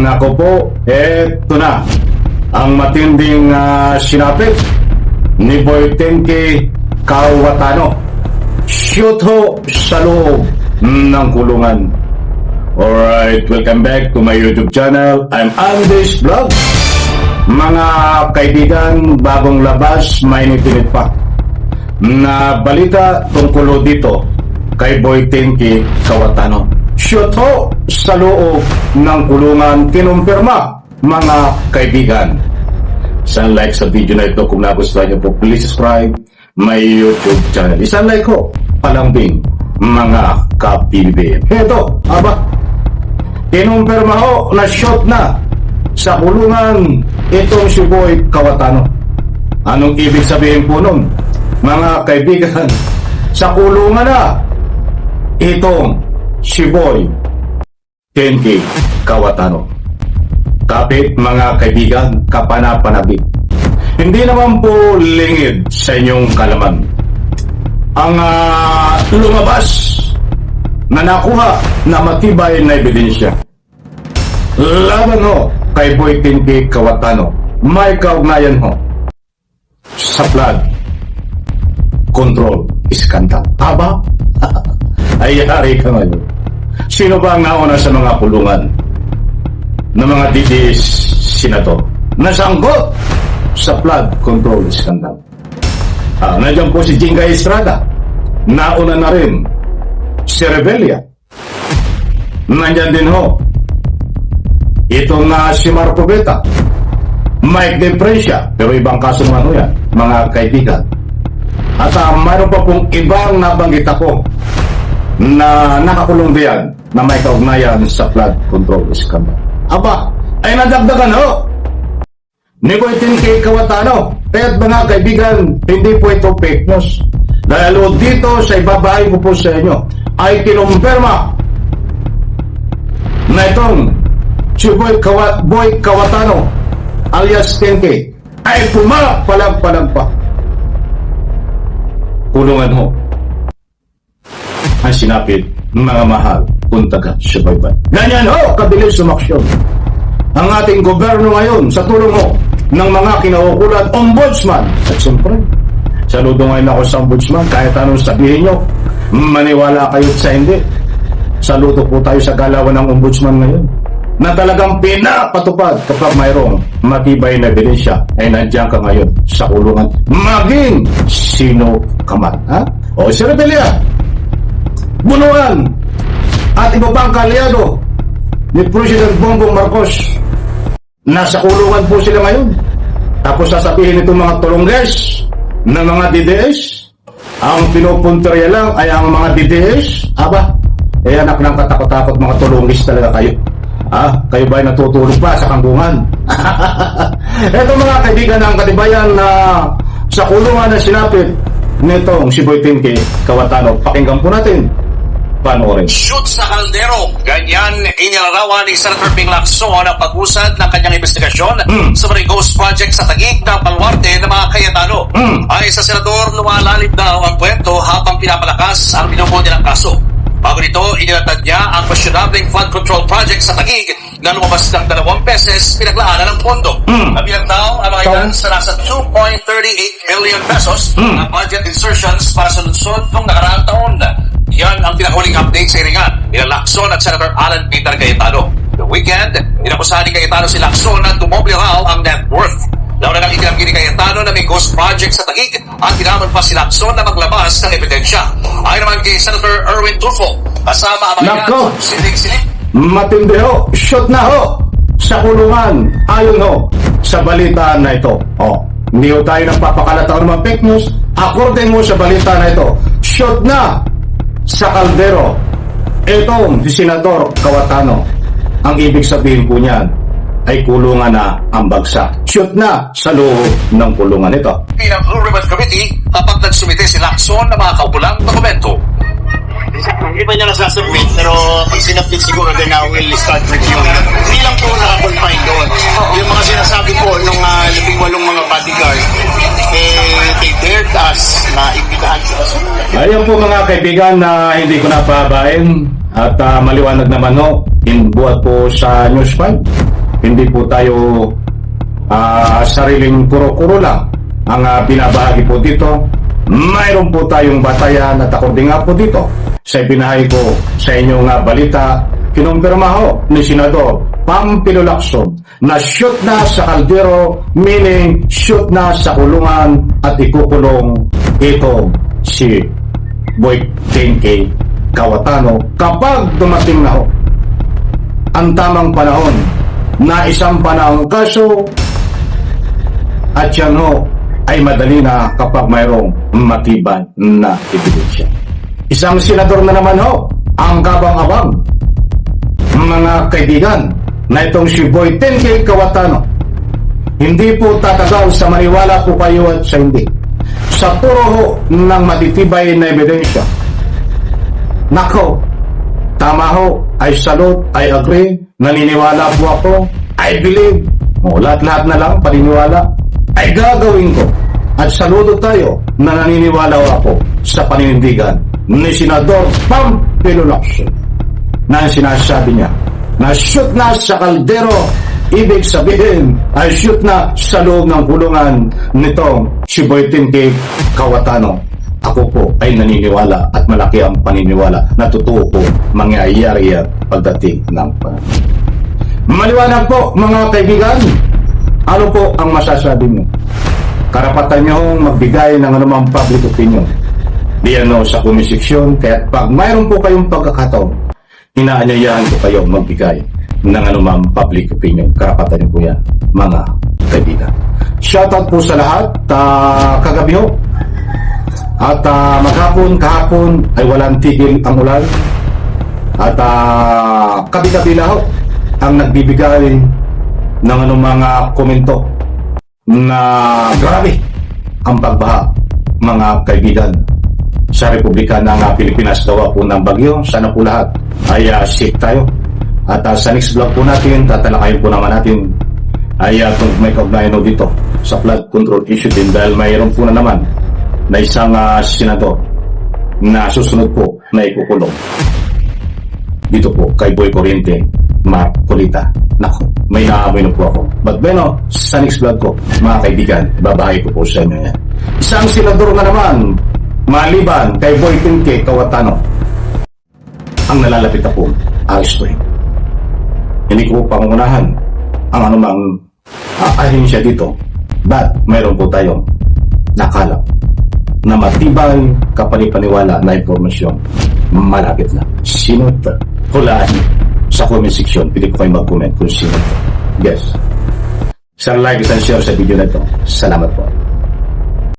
Nako po, eto na ang matinding sinapit ni Boy Tenke Kawatano. Shoot ho sa loob ng kulungan. Alright, welcome back to my YouTube channel. I'm Andes Vlog. Mga kaibigan, bagong labas, mainit-init pa na balita tungkol dito kay Boy Tenke Kawatano. Shoot ho sa loob ng kulungan, kinumpirma mga kaibigan. Isang like sa video na ito kung nagustuhan niyo po, please subscribe my YouTube channel. Isang like ho, palambing mga ka-PBBM. Ito, kinumpirma ho na shoot na sa kulungan itong si Boy Kawatano. Anong ibig sabihin po nun, mga kaibigan? Sa kulungan na itong si Boy Tenke Kawatano. Kapit mga kaibigan, kapanapanabik. Hindi naman po lingid sa inyong kalaman ang lumabas na nakuha na matibay na ebidensya laban ho kay Boy Tenke Kawatano. May kaugnayan ho sa flood control scandal. Ay yari ka ngayon. Sino ba ang nauna sa mga kulungan ng mga DDS senador nasangkot sa flood control scandal? Nandiyan po si Jinga Estrada, nauna na rin si Rebella, nandiyan din ho itong si Marco Beta, Mike Depresia, pero ibang kaso naman ho yan mga kaibigan. At mayroon pa pong ibang nabanggit ako na nakakulong diyan na may kaugnayan sa flood control scandal. Ay nadagdagan ho ni Boy Tenke Kawatano. Kaya't mga kaibigan, hindi po ito fake news. Dahil dito sa ibabahay ko po sa inyo ay kinumpirma na itong si Boy Kawatano alias Tenke ay pumapalag-palag pa. Kulungan ho ang sinapit mga mahal kung taga-subaybay. Ganyan ho, kabilis sumaksyon ang ating gobyerno ngayon sa tulong ho ng mga kinaukulan ombudsman. At siyempre, saludo ngayon ako sa ombudsman. Kahit anong sabihin nyo, maniwala kayo sa hindi. Saludo po tayo sa galawan ng ombudsman ngayon na talagang pinapatupad kapag mayroong matibay na ebidensya ay nandiyan ka ngayon sa kulungan. Maging sino ka man. O si Rebella, bunuan at iba pang kalyado ni President Bongbong Marcos, nasa kulungan po sila ngayon. Tapos sasabihin itong mga tulongges ng mga DDS, ang pinupunterya lang ay ang mga DDS. Anak ng katakot-takot, mga tulongges talaga kayo. Kayo ba'y natutulog pa sa kangkungan? Ito mga kaibigan ng katibayan na sa kulungan na sinapit nitong si Boy Tenke Kawatano. Pakinggan po natin. Panoorin. Shoot sa kaldero. Ganyan inilarawan ni Senator Ping Lacson ang pag-usad ng kanyang investigasyon sa mga ghost project sa Taguig ng baluarte ng mga Cayetano. Ay sa senador, lumalalim daw ang kwento habang pinapalakas ang binubuo nilang kaso. Bago nito, inilatad niya ang questionable flood control project sa Taguig na lumabas ng 2 beses pinaglaanan ng pondo. Nabilang daw ang mga ilan sa nasa 2.38 million pesos na budget insertions para sa lungsod noong nakaraang taon. Yan ang pinakahuling update sa iringan ni Lacson at Senator Alan Peter Cayetano. The weekend, inakusahan ni Cayetano si Lacson na tumoble raw ang net worth. Launa nang itinanggi ni Cayetano na may ghost project sa Taguig at tinamon pa si Lacson na maglabas ng ebidensya. Ayon naman kay Senator Erwin Tulfo, kasama ang mga yan, siling-siling. Matindi ho, shoot na ho sa kulungan. Ayon ho sa balita na ito. Hindi ho tayo nagpapakalata ng mga fake news. According ho sa balita na ito, shoot na sa kaldero itong si Senador Kawatano. Ang ibig sabihin po niyan ay kulungan na ang bagsak. Shoot na sa loob ng kulungan ito. Bilang Blue Ribbon Committee kapag nagsumite si Lacson ng mga kaukulang dokumento. Hindi pa niya nasasubmit, pero pag sinabit siguro na will start reviewing. Hindi lang po nakakonfine doon. Yung mga sinasabi po nung 18 mga bodyguard, they dared us na imbitahan sila. Ayan po mga kaibigan na hindi ko napabain at maliwanag naman ho, buhat po sa News 5. hindi po tayo sariling kuro-kuro lang ang binabahagi po dito. Mayroon po tayong batayan at according nga po dito sa ibinahay ko sa inyong balita, kinumpirma ho ni Senador Pampilo Lacson na shoot na sa kaldero, meaning shoot na sa kulungan at ikukulong ito si Boy Tenke Cayetano kapag dumating na ho ang tamang panahon na isampa na ang kaso at yan ho ay madali na kapag mayroong matibay na ebidensya. Isang senador na naman ho ang kabang-abang, mga kaibigan, na itong si Boy Tenke Cayetano. Hindi po tatagal sa maniwala po kayo at sa hindi. Sa puro ho ng matitibay na ebidensya. Nako, tama ho, I salute, I agree, naniniwala po ako, I believe, lahat-lahat na lang, paniniwala, ay gagawin ko. At saludo tayo na naniniwala ako sa paninindigan ni Senador Pampilo Lacson na sinasabi niya na shoot na sa kaldero, ibig sabihin ay shoot na sa loob ng kulungan nitong si Boy Tenke Cayetano. Ako po ay naniniwala at malaki ang paniniwala na totoo po mangyayari yan pagdating ng panahon. Maliwanag po mga kaibigan, ano po ang masasabi mo? Karapatan nyo magbigay ng anumang public opinion diyan sa comment section, kaya pag mayroon po kayong pagkakataon, inaanyayahan ko kayo magbigay ng anumang public opinion. Karapatan nyo po yan mga kaibigan. Shoutout po sa lahat, kagabi ho at maghapon, kahapon ay walang tigil ang ulan at kabi-kabila ho ang nagbibigay ng anumang komento na grabe ang pagbaha mga kaibigan sa Republika ng Pilipinas gawa po ng bagyo. Sana po lahat ay safe tayo at sa next vlog po natin tatalakayin po naman natin ay kung may kaugnayan dito sa flood control issue din dahil mayroon po na naman na isang senador na susunod po na ikukulong dito po kay Boy Corriente Marcolita. Nako, may naamoy na po ako. But bueno, sa next vlog ko, mga kaibigan, babahay ko po sa inyo yan. Isang senador na naman, maliban kay Boy Tenke Cayetano, ang nalalapit na po, arestuhin. Hindi ko po pangunahan ang anumang ahensya dito, but mayroon po tayong nakalap na matibay kapanipaniwala na impormasyon. Malapit na. Sino ito? Hulaan sa comment section. Pili ko kayo mag-comment kung sino ito. Yes. Sa like at share sa video na ito. Salamat po.